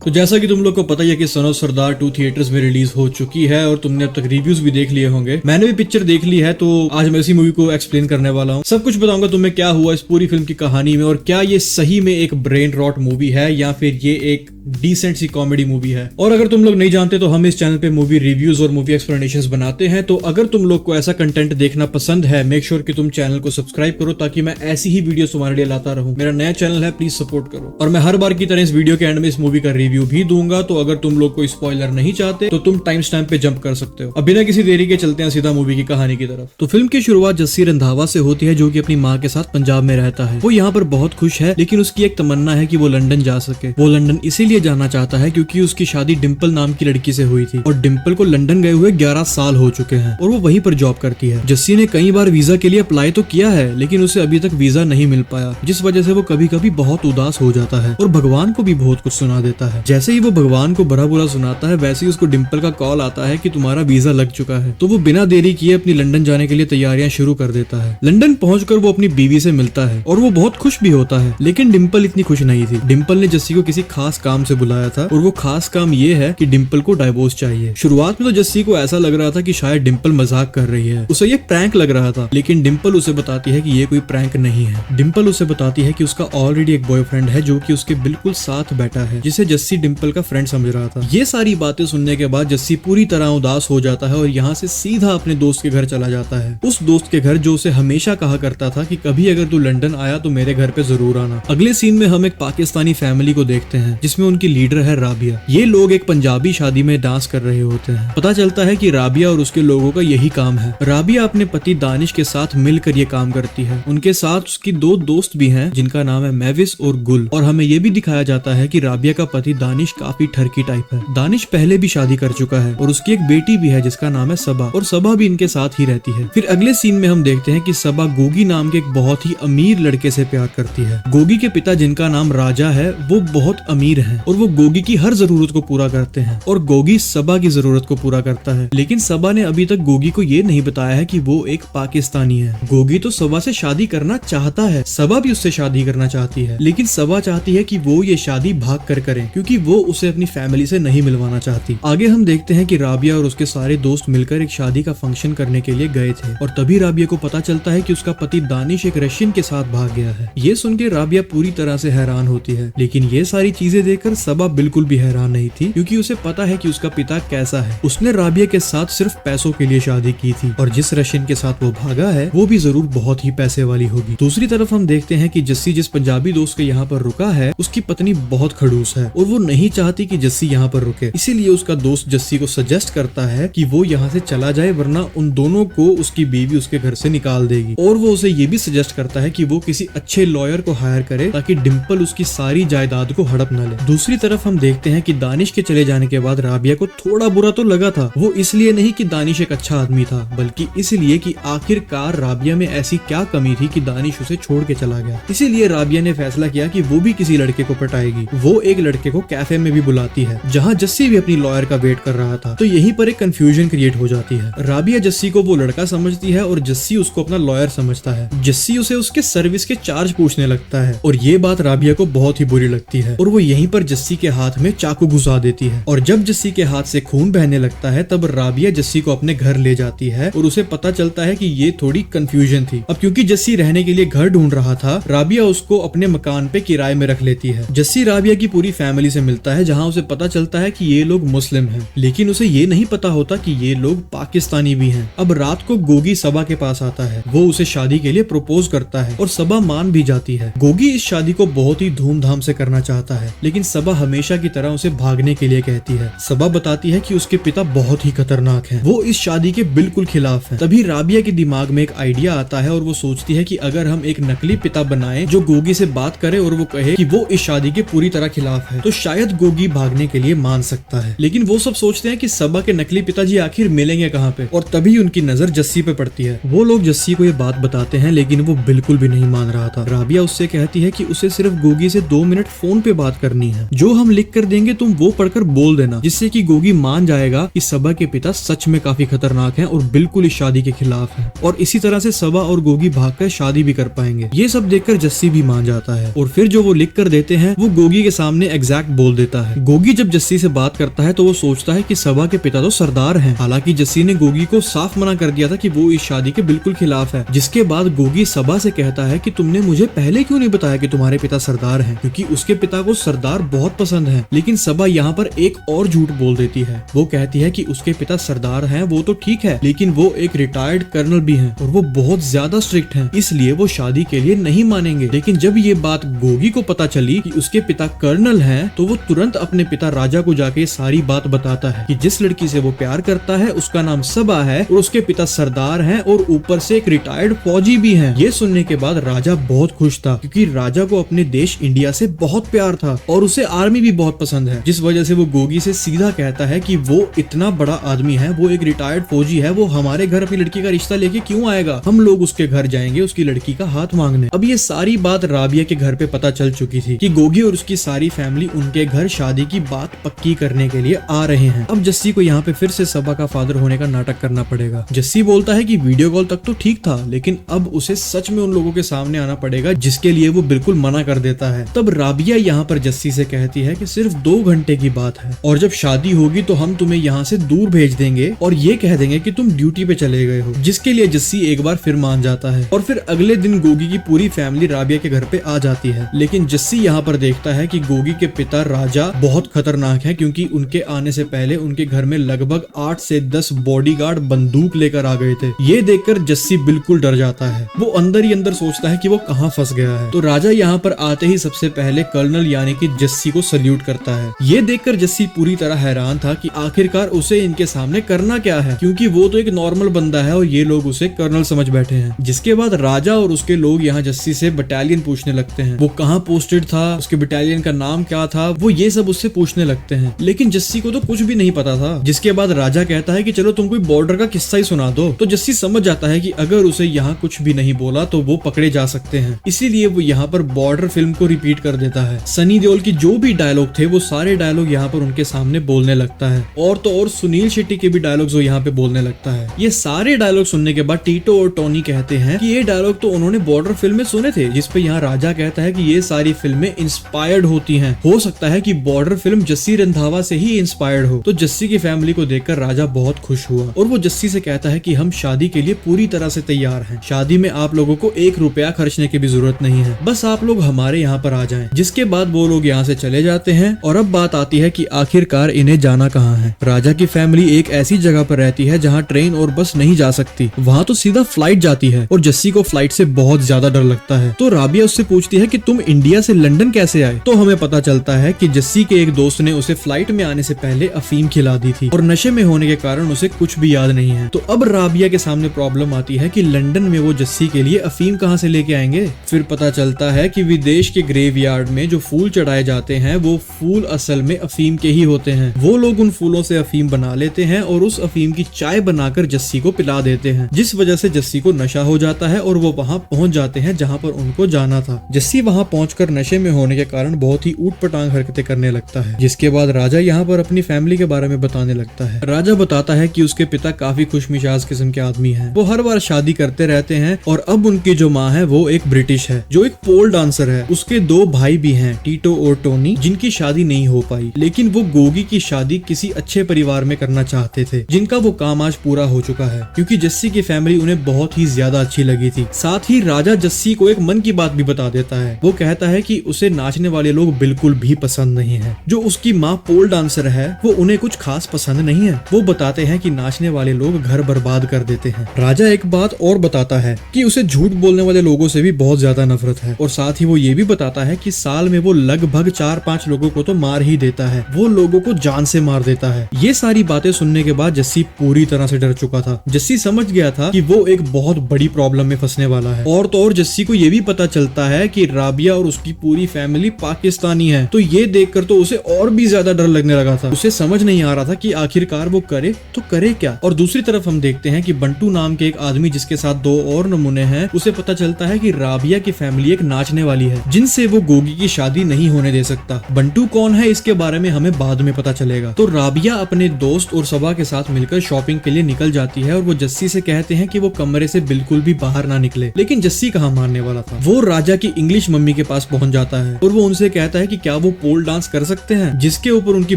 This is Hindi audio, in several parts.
तो जैसा कि तुम लोग को पता ही है कि सन ऑफ सरदार 2 थिएटर्स में रिलीज हो चुकी है और तुमने अब तक रिव्यूज भी देख लिए होंगे। मैंने भी पिक्चर देख ली है, तो आज मैं इसी मूवी को एक्सप्लेन करने वाला हूँ। सब कुछ बताऊंगा तुम्हें क्या हुआ इस पूरी फिल्म की कहानी में, और क्या ये सही में एक ब्रेन रॉट मूवी है या फिर ये एक डिसेंट सी कॉमेडी मूवी है। और अगर तुम लोग नहीं जानते तो हम इस चैनल पे मूवी रिव्यूज और मूवी एक्सप्लेनेशंस बनाते हैं, तो अगर तुम लोग को ऐसा कंटेंट देखना पसंद है, मेक श्योर कि तुम चैनल को सब्सक्राइब करो ताकि मैं ऐसी ही वीडियो तुम्हारे लिए लाता रहूं। मेरा नया चैनल है, प्लीज सपोर्ट करो। और मैं हर बार की तरह इस वीडियो के एंड में इस मूवी का रिव्यू भी दूंगा, तो अगर तुम लोग को स्पॉइलर नहीं चाहते तो तुम टाइम स्टैम्प पे जंप कर सकते हो। अब बिना किसी देरी के चलते हैं सीधा मूवी की कहानी की तरफ। तो फिल्म की शुरुआत जस्सी रंधावा से होती है, जो कि अपनी माँ के साथ पंजाब में रहता है। वो यहाँ पर बहुत खुश है, लेकिन उसकी एक तमन्ना है कि वो लंदन जा सके। वो लंदन इसीलिए जाना चाहता है क्योंकि उसकी शादी डिम्पल नाम की लड़की से हुई थी, और डिम्पल को लंदन गए हुए 11 साल हो चुके हैं और वो वहीं पर जॉब करती है। जस्सी ने कई बार वीजा के लिए अप्लाई तो किया है, लेकिन उसे अभी तक वीजा नहीं मिल पाया, जिस वजह से वो कभी कभी बहुत उदास हो जाता है और भगवान को भी बहुत कुछ सुना देता है। जैसे ही वो भगवान को बुरा बुरा सुनाता है, वैसे ही उसको डिम्पल का कॉल आता है कि तुम्हारा वीजा लग चुका है। तो वो बिना देरी किए अपनी लंदन जाने के लिए तैयारियां शुरू कर देता है। लंदन पहुंचकर वो अपनी बीवी से मिलता है और वो बहुत खुश भी होता है, लेकिन डिम्पल इतनी खुश नहीं थी। डिम्पल ने जस्सी को किसी खास काम से बुलाया था, और वो खास काम ये है कि डिम्पल को डाइवोर्स चाहिए। शुरुआत में तो जस्सी को ऐसा लग रहा था कि शायद डिम्पल मजाक कर रही है, उसे ये प्रैंक लग रहा था, लेकिन डिम्पल उसे बताती है कि ये कोई प्रैंक नहीं है। डिम्पल उसे बताती है कि उसका ऑलरेडी एक बॉयफ्रेंड है जो कि उसके बिल्कुल साथ बैठा है, जिसे जस्सी डिम्पल का फ्रेंड समझ रहा था। ये सारी बातें सुनने के बाद जस्सी पूरी तरह उदास हो जाता है और यहाँ से सीधा अपने दोस्त के घर चला जाता है। उस दोस्त के घर जो उसे हमेशा कहा करता था कि कभी अगर तू लंदन आया तो मेरे घर पे जरूर आना। अगले सीन में हम एक पाकिस्तानी फैमिली को देखते हैं, जिसमें उनकी लीडर है राबिया। ये लोग एक पंजाबी शादी में डांस कर रहे होते हैं। पता चलता है कि राबिया और उसके लोगों का यही काम है। राबिया अपने पति दानिश के साथ मिलकर ये काम करती है। उनके साथ उसकी 2 दोस्त भी हैं, जिनका नाम है मैविस और गुल। और हमें ये भी दिखाया जाता है कि राबिया का पति दानिश काफी ठरकी टाइप है। दानिश पहले भी शादी कर चुका है और उसकी एक बेटी भी है जिसका नाम है सबा, और सबा भी इनके साथ ही रहती है। फिर अगले सीन में हम देखते हैं कि सबा गोगी नाम के एक बहुत ही अमीर लड़के से प्यार करती है। गोगी के पिता, जिनका नाम राजा है, वो बहुत अमीर हैं और वो गोगी की हर जरूरत को पूरा करते हैं, और गोगी सबा की जरूरत को पूरा करता है। लेकिन सबा ने अभी तक गोगी को ये नहीं बताया है कि वो एक पाकिस्तानी है। गोगी तो सबा से शादी करना चाहता है, सबा भी उससे शादी करना चाहती है, लेकिन सबा चाहती है कि वो ये शादी भाग कर करें, क्योंकि वो उसे अपनी फैमिली से नहीं मिलवाना चाहती। आगे हम देखते हैं कि राबिया और उसके सारे दोस्त मिलकर एक शादी का फंक्शन करने के लिए गए थे, और तभी राबिया को पता चलता है कि उसका पति दानिश एक रशियन के साथ भाग गया है। ये सुन के राबिया पूरी तरह से हैरान होती है, लेकिन ये सारी चीजें देखकर सबा बिल्कुल भी हैरान नहीं थी, क्योंकि उसे पता है कि उसका पिता कैसा है। उसने राबिया के साथ सिर्फ पैसों के लिए शादी की थी, और जिस रशियन के साथ वो भागा है वो भी जरूर बहुत ही पैसे वाली होगी। दूसरी तरफ हम देखते हैं कि जस्सी जिस पंजाबी दोस्त के यहाँ पर रुका है, उसकी पत्नी बहुत खड़ूस है और वो नहीं चाहती कि जस्सी यहाँ पर रुके। इसीलिए उसका दोस्त जस्सी को सजेस्ट करता है कि वो यहाँ से चला जाए, वरना उन दोनों को उसकी बीवी उसके घर से निकाल देगी। और वो उसे ये भी सजेस्ट करता है कि वो किसी अच्छे लॉयर को हायर करे ताकि डिम्पल उसकी सारी जायदाद को हड़प न ले। दूसरी तरफ हम देखते हैं कि दानिश के चले जाने के बाद राबिया को थोड़ा बुरा तो लगा था। वो इसलिए नहीं कि दानिश एक अच्छा आदमी था, बल्कि इसलिए कि आखिरकार राबिया में ऐसी क्या कमी थी कि दानिश उसे छोड़ के चला गया। इसीलिए राबिया ने फैसला किया कि वो भी किसी लड़के को पटाएगी। वो एक लड़के को कैफे में भी बुलाती है, जहाँ जस्सी भी अपनी लॉयर का वेट कर रहा था। तो यहीं पर एक कंफ्यूजन क्रिएट हो जाती है। राबिया जस्सी को वो लड़का समझती है और जस्सी उसको अपना लॉयर समझता है। जस्सी उसे उसके सर्विस के चार्ज पूछने लगता है, और ये बात राबिया को बहुत ही बुरी लगती है, और वो यहीं पर जस्सी के हाथ में चाकू घुसा देती है। और जब जस्सी के हाथ से खून बहने लगता है, तब राबिया जस्सी को अपने घर ले जाती है, और उसे पता चलता है कि ये थोड़ी कंफ्यूजन थी। अब क्योंकि जस्सी रहने के लिए घर ढूंढ रहा था, राबिया उसको अपने मकान पे किराए में रख लेती है। जस्सी राबिया की पूरी फैमिली से मिलता है, जहाँ उसे पता चलता है कि ये लोग मुस्लिम हैं, लेकिन उसे ये नहीं पता होता कि ये लोग पाकिस्तानी भी हैं। अब रात को गोगी सबा के पास आता है, वो उसे शादी के लिए प्रपोज करता है और सबा मान भी जाती है। गोगी इस शादी को बहुत ही धूमधाम से करना चाहता है, लेकिन सबा हमेशा की तरह उसे भागने के लिए कहती है। सबा बताती है कि उसके पिता बहुत ही खतरनाक हैं, वो इस शादी के बिल्कुल खिलाफ हैं। तभी राबिया के दिमाग में एक आइडिया आता है और वो सोचती है कि अगर हम एक नकली पिता बनाएं जो गोगी से बात करे और वो कहे कि वो इस शादी के पूरी तरह खिलाफ है, तो शायद गोगी भागने के लिए मान सकता है। लेकिन वो सब सोचते हैं कि सबा के नकली पिताजी आखिर मिलेंगे कहाँ पे, और तभी उनकी नजर जस्सी पे पड़ती है। वो लोग जस्सी को ये बात बताते हैं, लेकिन वो बिल्कुल भी नहीं मान रहा था। राबिया उससे कहती है कि उसे सिर्फ गोगी से 2 मिनट फोन पे बात करनी है। जो हम लिख कर देंगे तुम वो पढ़कर बोल देना, जिससे कि गोगी मान जाएगा कि सबा के पिता सच में काफी खतरनाक हैं और बिल्कुल इस शादी के खिलाफ हैं, और इसी तरह से सबा और गोगी भागकर शादी भी कर पाएंगे। ये सब देखकर जस्सी भी मान जाता है और फिर जो वो लिख कर देते हैं वो गोगी के सामने एग्जैक्ट बोल देता है। गोगी जब जस्सी से बात करता है तो वो सोचता है कि सबा के पिता तो सरदार हैं। हालांकि जस्सी ने गोगी को साफ मना कर दिया था कि वो इस शादी के बिल्कुल खिलाफ है। जिसके बाद गोगी सबा से कहता है कि तुमने मुझे पहले क्यों नहीं बताया कि तुम्हारे पिता सरदार हैं, क्योंकि उसके पिता को सरदार बहुत पसंद है। लेकिन सबा यहाँ पर एक और झूठ बोल देती है। वो कहती है कि उसके पिता सरदार हैं वो तो ठीक है, लेकिन वो एक रिटायर्ड कर्नल भी हैं और वो बहुत ज्यादा स्ट्रिक्ट हैं, इसलिए वो शादी के लिए नहीं मानेंगे। लेकिन जब ये बात गोगी को पता चली कि उसके पिता कर्नल हैं, तो वो तुरंत अपने पिता राजा को जाके सारी बात बताता है कि जिस लड़की से वो प्यार करता है उसका नाम सबा है और उसके पिता सरदार हैं और ऊपर से एक रिटायर्ड फौजी भी हैं। ये सुनने के बाद राजा बहुत खुश था, क्योंकि राजा को अपने देश इंडिया से बहुत प्यार था और उसे आर्मी भी बहुत पसंद है। जिस वजह से वो गोगी से सीधा कहता है कि वो इतना बड़ा आदमी है, वो एक रिटायर्ड फौजी है, वो हमारे घर अपनी लड़की का रिश्ता लेके क्यों आएगा, हम लोग उसके घर जाएंगे उसकी लड़की का हाथ मांगने। अब ये सारी बात राबिया के घर पे पता चल चुकी थी कि गोगी और उसकी सारी फैमिली उनके घर शादी की बात पक्की करने के लिए आ रहे हैं। अब जस्सी को यहाँ पे फिर से सबा का फादर होने का नाटक करना पड़ेगा। जस्सी बोलता है कि वीडियो कॉल तक तो ठीक था, लेकिन अब उसे सच में उन लोगों के सामने आना पड़ेगा, जिसके लिए वो बिल्कुल मना कर देता है। तब राबिया यहाँ पर जस्सी से कहती है कि सिर्फ 2 घंटे की बात है और जब शादी होगी तो हम तुम्हें यहाँ से दूर भेज देंगे और ये कह देंगे कि तुम ड्यूटी पे चले गए हो, जिसके लिए जस्सी एक बार फिर मान जाता है। और फिर अगले दिन गोगी की पूरी फैमिली राबिया के घर पे आ जाती है। लेकिन जस्सी यहाँ पर देखता है कि गोगी के पिता राजा बहुत खतरनाक है, क्योंकि उनके आने से पहले उनके घर में लगभग 8 से 10 बॉडीगार्ड बंदूक लेकर आ गए थे। ये देखकर जस्सी बिल्कुल डर जाता है। वो अंदर ही अंदर सोचता है कि वो कहाँ फंस गया है। तो राजा यहाँ पर आते ही सबसे पहले कर्नल यानी कि जस्सी को सल्यूट करता है। ये देखकर जस्सी पूरी तरह हैरान था कि आखिरकार उसे इनके सामने करना क्या है, क्योंकि वो तो एक नॉर्मल बंदा है और ये लोग उसे कर्नल समझ बैठे हैं। जिसके बाद राजा और उसके लोग यहाँ जस्सी से बटालियन पूछने लगते हैं, वो कहाँ पोस्टेड था, उसके बटालियन का नाम क्या था, वो ये सब उससे पूछने लगते हैं। लेकिन जस्सी को तो कुछ भी नहीं पता था। जिसके बाद राजा कहता है कि चलो तुम कोई बॉर्डर का किस्सा ही सुना दो। तो जस्सी समझ जाता है कि अगर उसे यहाँ कुछ भी नहीं बोला तो वो पकड़े जा सकते हैं, इसीलिए वो यहाँ पर बॉर्डर फिल्म को रिपीट कर देता है। सनी देओल की जो भी डायलॉग थे वो सारे डायलॉग यहाँ पर उनके सामने बोलने लगता है, और तो और सुनील शेट्टी के भी डायलॉग्स वो यहाँ पे बोलने लगता है। ये सारे डायलॉग सुनने के बाद टीटो और टोनी कहते हैं कि ये डायलॉग तो उन्होंने बॉर्डर फिल्म में सुने थे, जिस पे यहाँ राजा कहता है कि ये सारी फिल्में इंस्पायर्ड होती हैं, हो सकता है कि बॉर्डर फिल्म जस्सी रंधावा से ही इंस्पायर्ड हो। तो जस्सी की फैमिली को देखकर राजा बहुत खुश हुआ और वो जस्सी से कहता है कि हम शादी के लिए पूरी तरह से तैयार हैं। शादी में आप लोगों को 1 रुपया खर्चने की भी जरूरत नहीं है, बस आप लोग हमारे यहाँ पर आ जाएं। जिसके बाद वो लोग यहाँ से चले जाते हैं। और अब बात आती है कि आखिरकार इन्हें जाना कहाँ है। राजा की फैमिली एक ऐसी जगह पर रहती है जहाँ ट्रेन और बस नहीं जा सकती, वहाँ तो सीधा फ्लाइट जाती है और जस्सी को फ्लाइट से बहुत ज्यादा डर लगता है। तो राबिया उससे पूछती है कि तुम इंडिया से लंदन कैसे आए। तो हमें पता चलता है कि जस्सी के एक दोस्त ने उसे फ्लाइट में आने से पहले अफीम खिला दी थी और नशे में होने के कारण उसे कुछ भी याद नहीं है। तो अब राबिया के सामने प्रॉब्लम आती है कि लंदन में वो जस्सी के लिए अफीम कहाँ से लेके आएंगे। फिर पता चलता है कि विदेश के ग्रेवयार्ड में जो फूल चढ़ाए जाते हैं वो फूल असल में अफीम के ही होते हैं। वो लोग उन फूलों से अफीम बना लेते हैं और उस अफीम की चाय बनाकर जस्सी को पिला देते हैं, जिस वजह से जस्सी को नशा हो जाता है और वो वहाँ पहुँच जाते हैं जहाँ पर उनको जाना था। जस्सी वहाँ पहुंचकर नशे में होने के कारण बहुत ही ऊट पटांग हरकतें करने लगता है। जिसके बाद राजा यहाँ पर अपनी फैमिली के बारे में बताने लगता है। राजा बताता है कि उसके पिता काफी खुशमिजाज किस्म के आदमी हैं। वो हर बार शादी करते रहते हैं और अब उनकी जो माँ है वो एक ब्रिटिश है जो एक पोल डांसर है। उसके 2 भाई भी हैं, टीटो और टोनी, जिनकी शादी नहीं हो पाई, लेकिन वो गोगी की शादी किसी अच्छे परिवार में करना चाहते थे, जिनका वो काम आज पूरा हो चुका है, क्योंकि जस्सी की फैमिली उन्हें बहुत ही ज्यादा अच्छी लगी थी। साथ ही राजा जस्सी को एक मन की बात भी बता देता है। वो कहता है कि उसे नाचने वाले लोग बिल्कुल भी पसंद नहीं है। जो उसकी माँ पोल डांसर है वो उन्हें कुछ खास पसंद नहीं है। वो बताते हैं कि नाचने वाले लोग घर बर्बाद कर देते हैं। राजा एक बात और बताता है कि उसे झूठ बोलने वाले लोगों से भी बहुत ज्यादा नफरत है, और साथ ही वो ये भी बताता है कि साल में वो लगभग 4-5 लोगों को तो मार ही देता है, वो लोगों को जान से मार देता है। ये सारी बातें सुनने के बाद जस्सी पूरी तरह से डर चुका था। जस्सी समझ गया था कि वो एक बहुत बड़ी प्रॉब्लम में फंसने वाला है। और तो और जस्सी को ये भी पता चलता है कि राबिया और उसकी पूरी फैमिली पाकिस्तानी है। तो ये देखकर तो उसे और भी ज्यादा डर लगने लगा था। उसे समझ नहीं आ रहा था कि आखिरकार वो करे तो करे क्या। और दूसरी तरफ हम देखते हैं कि बंटू नाम के एक आदमी जिसके साथ 2 और नमूने हैं, उसे पता चलता है कि राबिया की फैमिली एक नाचने वाली है जिनसे वो गोगी की शादी नहीं होने दे सकता। बंटू कौन है इसके बारे में हमें बाद में पता चलेगा। तो राबिया अपने दोस्त और सबा के साथ मिलकर शॉपिंग के लिए निकल जाती है और वो जस्सी से कहते हैं कि वो कमरे से बिल्कुल भी बाहर ना निकले। लेकिन जस्सी कहाँ मानने वाला था। वो राजा की इंग्लिश मम्मी के पास पहुंच जाता है और वो उनसे कहता है कि क्या वो पोल डांस कर सकते हैं, जिसके ऊपर उनकी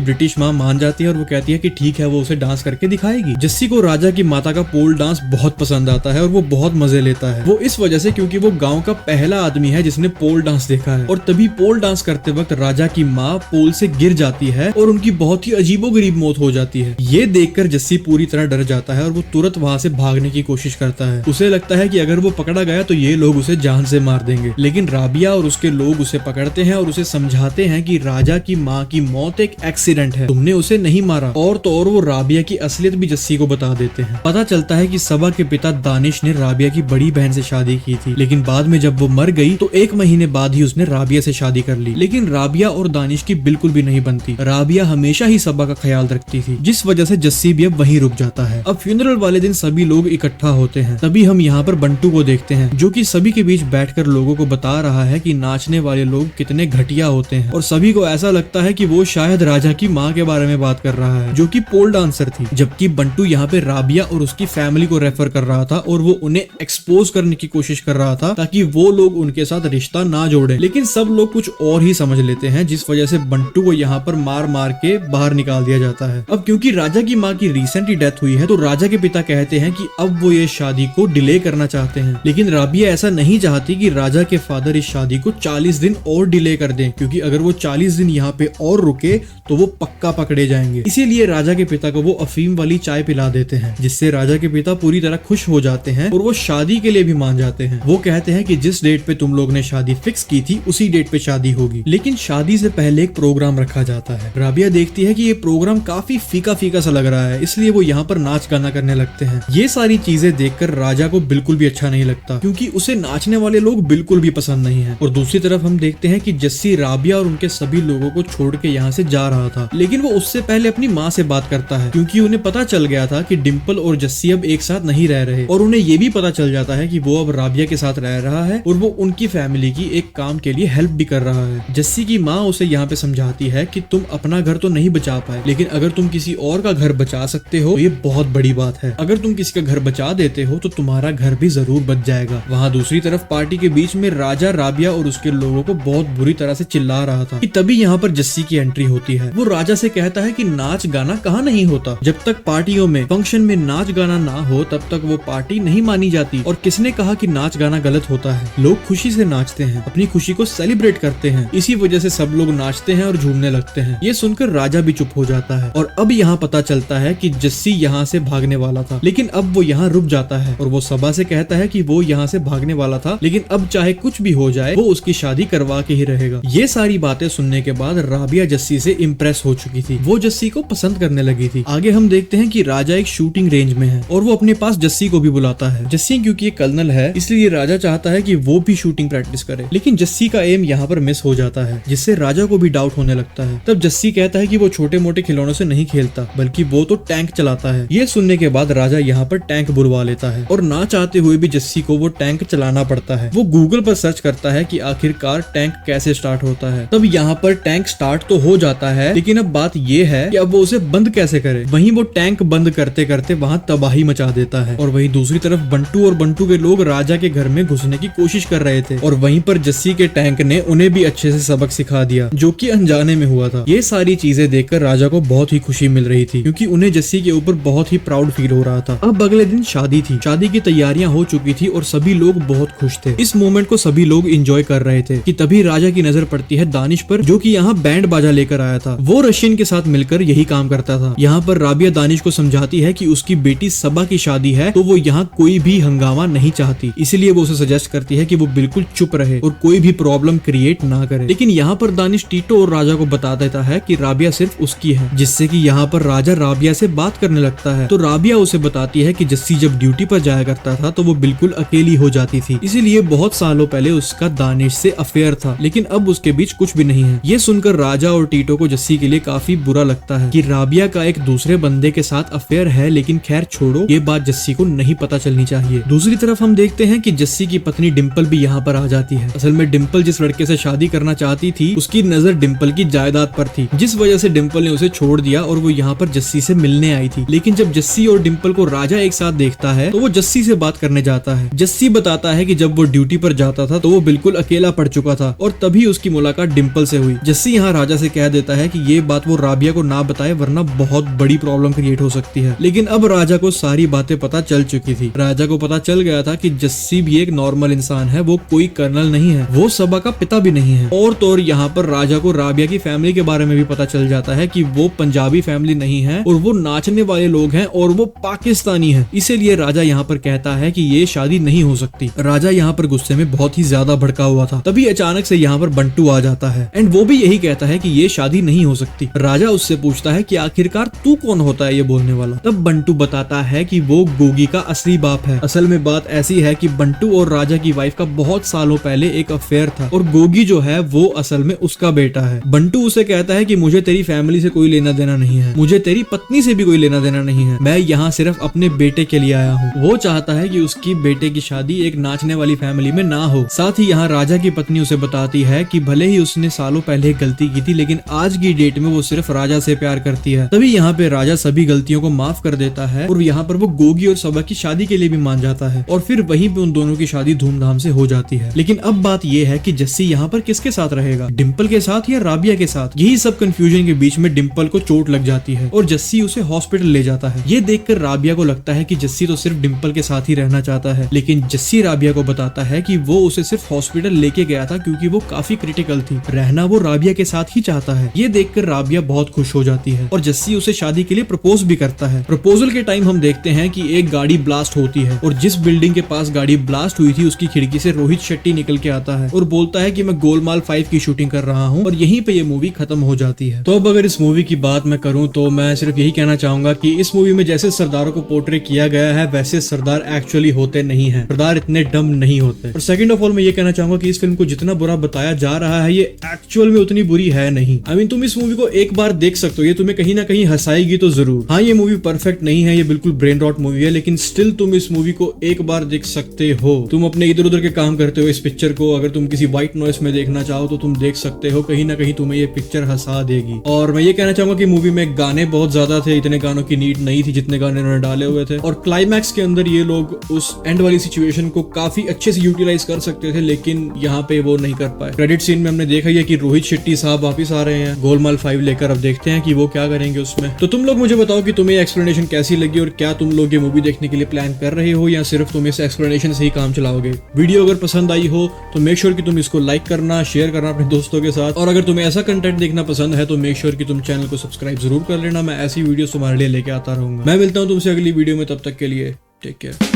ब्रिटिश माँ मान जाती है और वो कहती है कि ठीक है, वो उसे डांस करके दिखाएगी। जस्सी को राजा की माता का पोल डांस बहुत पसंद आता है और वो बहुत मजे लेता है। वो इस वजह से क्योंकि वो गाँव का पहला आदमी है जिसने पोल डांस देखा है। और तभी पोल डांस करते वक्त राजा की माँ पोल से गिर जाती है और उनकी बहुत ही अजीबोगरीब मौत हो जाती है। ये देखकर जस्सी पूरी तरह डर जाता है और वो तुरंत वहाँ से भागने की कोशिश करता है। उसे लगता है कि अगर वो पकड़ा गया तो ये लोग उसे जान से मार देंगे। लेकिन राबिया और उसके लोग उसे पकड़ते हैं और उसे समझाते हैं कि राजा की माँ की मौत एक एक्सीडेंट है, तुमने उसे नहीं मारा। और तो और वो राबिया की असलियत भी जस्सी को बता देते हैं। पता चलता है कि सबा के पिता दानिश ने राबिया की बड़ी बहन से शादी की थी, लेकिन बाद में जब वो मर गई तो 1 महीने बाद ही उसने राबिया से शादी कर ली। लेकिन राबिया और दानिश की बिल्कुल भी नहीं बनती। राबिया हमेशा ही सबा का ख्याल रखती थी, जिस वजह से जस्सी भी अब वहीं रुक जाता है। अब फ्यूनरल वाले दिन सभी लोग इकट्ठा होते हैं। तभी हम यहाँ पर बंटू को देखते हैं जो कि सभी के बीच बैठकर लोगों को बता रहा है कि नाचने वाले लोग कितने घटिया होते हैं। और सभी को ऐसा लगता है कि वो शायद राजा की माँ के बारे में बात कर रहा है जो कि पोल डांसर थी, जबकि बंटू यहाँ पे राबिया और उसकी फैमिली को रेफर कर रहा था और वो उन्हें एक्सपोज करने की कोशिश कर रहा था ताकि वो लोग उनके साथ रिश्ता ना जोड़े। लेकिन सब लोग कुछ और ही समझ लेते हैं, जिस वजह से बंटू को यहाँ पर मार मार के बाहर निकाल दिया जाता है। अब क्योंकि राजा की माँ की रिसेंटली डेथ हुई है तो राजा के पिता कहते हैं कि अब वो ये शादी को डिले करना चाहते हैं। लेकिन राबिया ऐसा नहीं चाहती कि राजा के फादर इस शादी को 40 दिन और डिले कर दें, क्योंकि अगर वो 40 दिन यहाँ पे और रुके तो वो पक्का पकड़े जाएंगे। इसीलिए राजा के पिता को वो अफीम वाली चाय पिला देते हैं, जिससे राजा के पिता पूरी तरह खुश हो जाते हैं और वो शादी के लिए भी मान जाते हैं। वो कहते हैं कि जिस डेट पे तुम लोग ने शादी फिक्स की थी उसी डेट पे शादी होगी। लेकिन शादी से पहले एक प्रोग्राम रखा जाता है। राबिया देखती है कि ये प्रोग्राम काफी फीका फीका सा लग रहा है, इसलिए वो यहाँ पर नाच गाना करने लगते हैं। ये सारी चीजें देखकर राजा को बिल्कुल भी अच्छा नहीं लगता, क्योंकि उसे नाचने वाले लोग बिल्कुल भी पसंद नहीं है। और दूसरी तरफ हम देखते हैं कि जस्सी राबिया और उनके सभी लोगों को छोड़ के यहाँ से जा रहा था, लेकिन वो उससे पहले अपनी माँ से बात करता है, क्योंकि उन्हें पता चल गया था कि डिम्पल और जस्सी अब एक साथ नहीं रह रहे। और उन्हें ये भी पता चल जाता है कि वो अब राबिया के साथ रह रहा है और वो उनकी फैमिली की एक काम के लिए हेल्प भी कर रहा है। जस्सी की माँ उसे यहाँ पे समझाती है कि तुम अपना घर तो नहीं बचा पाए, लेकिन अगर तुम किसी और का घर बचा सकते हो तो ये बहुत बड़ी बात है। अगर तुम किसी का घर बचा देते हो तो तुम्हारा घर भी जरूर बच जाएगा। वहाँ दूसरी तरफ पार्टी के बीच में राजा राबिया और उसके लोगों को बहुत बुरी तरह से चिल्ला रहा था कि तभी यहाँ पर जस्सी की एंट्री होती है। वो राजा से कहता है कि नाच गाना कहाँ नहीं होता, जब तक पार्टियों में फंक्शन में नाच गाना ना हो तब तक वो पार्टी नहीं मानी जाती। और किसने कहा कि नाच गाना गलत होता है? लोग खुशी से नाचते हैं, अपनी खुशी को सेलिब्रेट करते हैं, इसी वजह से सब लोग नाचते हैं और झूमने लगते हैं। ये सुनकर राजा भी चुप हो जाता है। और अब यहाँ पता चलता है कि जस्सी यहाँ से भागने वाला था, लेकिन अब वो यहाँ रुक जाता है और वो सबा से कहता है कि वो यहाँ से भागने वाला था, लेकिन अब चाहे कुछ भी हो जाए वो उसकी शादी करवा के ही रहेगा। ये सारी बातें सुनने के बाद राबिया जस्सी से इम्प्रेस हो चुकी थी, वो जस्सी को पसंद करने लगी थी। आगे हम देखते हैं कि राजा एक शूटिंग रेंज में है और वो अपने पास जस्सी को भी बुलाता है। जस्सी क्योंकि एक कर्नल है इसलिए राजा चाहता है कि वो भी शूटिंग प्रैक्टिस करे, लेकिन जस्सी का एम यहाँ पर मिस हो जाता है, जिससे राजा को भी डाउट होने लगता है। तब जस्सी कहता है कि वो छोटे मोटे खिलौनों से नहीं खेलता, बल्कि वो तो टैंक चलाता है। ये सुनने के बाद राजा यहाँ पर टैंक बुलवा लेता है और ना चाहते हुए भी जस्सी को वो टैंक चलाना पड़ता है। वो गूगल पर सर्च करता है कि आखिरकार टैंक कैसे स्टार्ट होता है। तब यहाँ पर टैंक स्टार्ट तो हो जाता है, लेकिन अब बात ये है कि अब वो उसे बंद कैसे करे। वहीं वो टैंक बंद करते करते वहाँ तबाही मचा देता है। और वहीं दूसरी तरफ बंटू और बंटू के लोग राजा के घर में घुसने की कोशिश कर रहे थे और वहीं पर जस्सी के टैंक ने उन्हें भी अच्छे से सबक सिखा दिया, जो कि अनजाने में हुआ था। ये सारी चीजें देखकर राजा को बहुत ही खुशी मिल रही थी, क्योंकि उन्हें जस्सी के ऊपर बहुत ही प्राउड फील हो रहा था। अब अगले दिन शादी थी, शादी की तैयारियां हो चुकी थी और सभी लोग बहुत खुश थे। इस मोमेंट को सभी लोग एंजॉय कर रहे थे कि तभी राजा की नजर पड़ती है दानिश पर, जो कि यहाँ बैंड बाजा लेकर आया था। वो रशियन के साथ मिलकर यही काम करता था। यहाँ पर राबिया दानिश को समझाती है कि उसकी बेटी सबा की शादी है तो वो यहाँ कोई भी हंगामा नहीं चाहती, इसलिए वो उसे सजेस्ट करती है कि वो बिल्कुल चुप रहे और कोई भी प्रॉब्लम क्रिएट ना करे। लेकिन यहाँ पर दानिश टीटो और राजा को बता देता है कि राबिया सिर्फ उसकी है, जिससे कि यहाँ पर राजा राबिया से बात करने लगता है। तो राबिया उसे बताती है कि जस्सी जब ड्यूटी पर जाया करता था तो वो बिल्कुल अकेली हो जाती थी, इसीलिए बहुत सालों पहले उसका दानिश से अफेयर था, लेकिन अब उसके बीच कुछ भी नहीं है। ये सुनकर राजा और टीटो को जस्सी के लिए काफी बुरा लगता है कि राबिया का एक दूसरे बंदे के साथ अफेयर है, लेकिन खैर छोड़ो, ये बात जस्सी को नहीं पता चलनी चाहिए। दूसरी तरफ हम देखते हैं कि जस्सी की पत्नी डिम्पल भी यहाँ पर आ जाती है। असल में डिम्पल जिस लड़के से शादी करना चाहती थी थी उसकी नजर डिम्पल की जायदाद पर थी, जिस वजह से डिम्पल ने उसे छोड़ दिया और वो यहाँ पर जस्सी से मिलने आई थी। लेकिन जब जस्सी और डिम्पल को राजा एक साथ देखता है तो वो जस्सी से बात करने जाता है। जस्सी बताता है कि जब वो ड्यूटी पर जाता था तो वो बिल्कुल अकेला पड़ चुका था और तभी उसकी मुलाकात डिम्पल से हुई। जस्सी यहाँ राजा से कह देता है कि ये बात वो राबिया को ना बताए वरना बहुत बड़ी प्रॉब्लम क्रिएट हो सकती है। लेकिन अब राजा को सारी बातें पता चल चुकी थी। राजा को पता चल गया था कि जस्सी भी एक नॉर्मल इंसान है, वो कोई कर्नल नहीं है, वो सबा का पिता भी नहीं है। और तो और यहाँ पर राजा को राबिया की फैमिली के बारे में भी पता चल जाता है कि वो पंजाबी फैमिली नहीं है और वो नाचने वाले लोग हैं और वो पाकिस्तानी है। इसीलिए राजा यहाँ पर कहता है कि ये शादी नहीं हो सकती। राजा यहाँ पर गुस्से में बहुत ही ज्यादा भड़का हुआ था। तभी अचानक से यहाँ पर बंटू आ जाता है एंड वो भी यही कहता है कि ये शादी नहीं हो सकती। राजा उससे पूछता है कि आखिरकार तू कौन होता है ये बोलने वाला। तब बंटू बताता है कि वो गोगी का असली बाप है। असल में बात ऐसी है कि बंटू और राजा की वाइफ का बहुत सालों पहले एक अफेयर था और गोगी जो है वो असल में उसका बेटा है। बंटू उसे कहता है कि मुझे तेरी फैमिली से कोई लेना देना नहीं है, मुझे तेरी पत्नी से भी कोई लेना देना नहीं है, मैं यहाँ सिर्फ अपने बेटे के लिए आया हूँ। वो चाहता है कि उसकी बेटे की शादी एक नाचने वाली फैमिली में ना हो। साथ ही यहाँ राजा की पत्नी उसे बताती है कि भले ही उसने सालों पहले एक गलती की थी लेकिन आज की डेट में वो सिर्फ राजा से प्यार करती है। तभी यहाँ पे राजा सभी गलतियों को माफ कर देता है और यहाँ पर वो गोगी और सबा की शादी के लिए भी मान जाता है और फिर वहीं पे उन दोनों की शादी धूमधाम से हो जाती है। लेकिन अब बात ये है कि जस्सी यहाँ पर किसके साथ रहेगा, डिम्पल के साथ या राबिया के साथ। यही सब कंफ्यूजन के बीच में डिम्पल को चोट लग जाती है और जस्सी उसे हॉस्पिटल ले जाता है। ये देखकर राबिया को लगता है कि जस्सी तो सिर्फ डिम्पल के साथ ही रहना चाहता है, लेकिन जस्सी राबिया को बताता है कि वो उसे सिर्फ हॉस्पिटल लेके गया था क्योंकि वो काफी क्रिटिकल थी, रहना वो राबिया के साथ ही चाहता है। ये देखकर राबिया बहुत खुश हो जाती है और जस्सी उसे शादी के लिए प्रपोज भी करता है। प्रपोजल के टाइम हम देखते हैं कि एक गाड़ी ब्लास्ट होती है और जिस बिल्डिंग के पास गाड़ी ब्लास्ट हुई थी उसकी खिड़की से रोहित शेट्टी निकल के आता है और बोलता है कि मैं गोलमाल 5 की शूटिंग कर रहा हूँ और यहीं पे ये मूवी खत्म हो जाती है। तो अब अगर इस मूवी की बात मैं करूँ तो मैं सिर्फ यही कहना चाहूंगा कि इस मूवी में जैसे सरदारों को पोर्ट्रे किया गया है वैसे सरदार एक्चुअली होते नहीं है, सरदार इतने डम नहीं होते। और सेकंड ऑफ ऑल मैं ये कहना चाहूंगा कि इस फिल्म को जितना बुरा बताया जा रहा है ये एक्चुअल में उतनी बुरी है नहीं। आई मीन तुम इस मूवी को एक बार देख सकते हो, ये तुम्हें कहीं ना कहीं हंसाएगी तो जरूर। हाँ ये मूवी परफेक्ट नहीं है, ये बिल्कुल ब्रेन रॉट मूवी है, लेकिन स्टिल तुम इस मूवी को एक बार देख सकते हो। तुम अपने इधर उधर के काम करते हो इस पिक्चर को अगर तुम किसी व्हाइट नॉइस में देखना चाहो तो तुम देख सकते हो, कहीं ना कहीं तुम्हें ये पिक्चर हंसा देगी। और मैं ये कहना चाहूंगा कि मूवी में गाने बहुत ज्यादा थे, इतने गानों की नीड नहीं थी जितने गाने उन्होंने डाले हुए थे और क्लाइमैक्स के अंदर ये लोग उस एंड वाली सिचुएशन को काफी अच्छे से यूटिलाइज कर सकते थे लेकिन यहाँ पे वो नहीं कर पाए। क्रेडिट सीन में हमने देखा है कि रोहित शेट्टी साहब वापिस आ रहे हैं गोलमाल 5 लेकर, अब देखते हैं कि वो क्या करेंगे उसमें। तो तुम लोग मुझे बताओ कि तुम्हें एक्सप्लेनेशन कैसी लगी और क्या तुम लोग ये मूवी देखने के लिए प्लान कर रहे हो या सिर्फ तुम इस एक्सप्लेनेशन से ही काम चलाओगे। वीडियो अगर पसंद आई हो तो मेक श्योर कि तुम इसको लाइक करना, शेयर करना अपने दोस्तों के साथ और अगर तुम्हें ऐसा कंटेंट देखना पसंद है तो मेक श्योर कि तुम चैनल को सब्सक्राइब जरूर कर लेना। मैं ऐसी वीडियो तुम्हारे लिए लेके आता रहूंगा। मैं मिलता हूँ तुमसे अगली वीडियो में, तब तक के लिए टेक केयर।